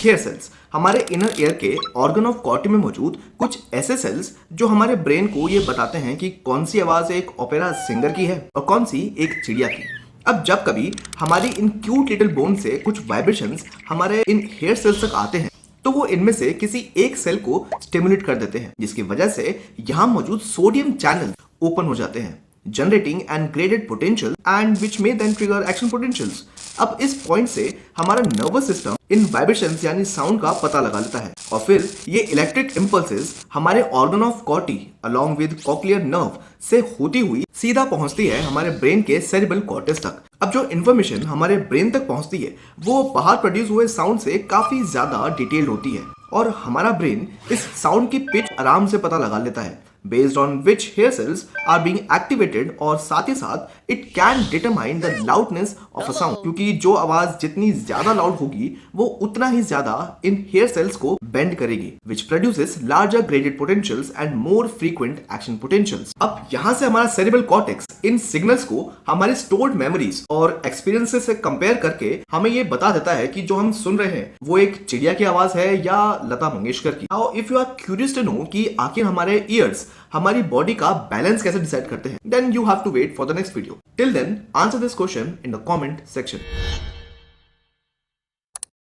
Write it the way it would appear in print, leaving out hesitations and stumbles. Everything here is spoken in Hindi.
हेयर सेल्स हमारे इनर ईयर के ऑर्गन ऑफ कॉर्टी में मौजूद कुछ ऐसे सेल्स जो हमारे ब्रेन को ये बताते हैं कि कौन सी आवाज एक ओपेरा सिंगर की है और कौन सी एक चिड़िया की। अब जब कभी हमारी इन क्यूट लिटिल बोन से कुछ वाइब्रेशंस हमारे इन हेयर सेल्स तक आते हैं तो वो इनमें से किसी एक सेल को स्टिमुलेट कर देते हैं, जिसकी वजह से यहाँ मौजूद सोडियम चैनल ओपन हो जाते हैं, generating and graded potential and which may then trigger action potentials। अब इस पॉइंट से हमारा नर्वस सिस्टम इन वाइब्रेशंस यानी साउंड का पता लगा लेता है और फिर ये इलेक्ट्रिक इम्पल्सेस हमारे organ of कॉर्टी along with cochlear nerve से होती हुई सीधा पहुंचती है हमारे ब्रेन के सेरेब्रल कॉर्टेक्स तक। अब जो इन्फॉर्मेशन हमारे ब्रेन तक पहुंचती है वो बाहर प्रोड्यूस हुए साउंड से काफी ज्यादा डिटेल्ड होती है और हमारा ब्रेन इस साउंड की पिच आराम से पता लगा लेता है based on which hair cells are being activated और साथ ही साथ it can determine the loudness of a sound, क्योंकि जो आवाज जितनी ज्यादा लाउड होगी वो उतना ही ज्यादा इन hair cells को बेंड करेगी which produces larger graded potentials and more frequent action potentials। अब यहाँ से हमारा cerebral cortex इन सिग्नल्स को हमारे स्टोर्ड मेमोरीज और एक्सपीरियंसेस से कंपेयर करके हमें ये बता देता है कि जो हम सुन रहे हैं वो एक चिड़िया की आवाज है या लता मंगेशकर की। Now if you are curious to know कि आखिर हमारे ईयर्स हमारी बॉडी का बैलेंस कैसे डिसाइड करते हैं, then you have to wait for the next video. Till then answer this question in the comment section.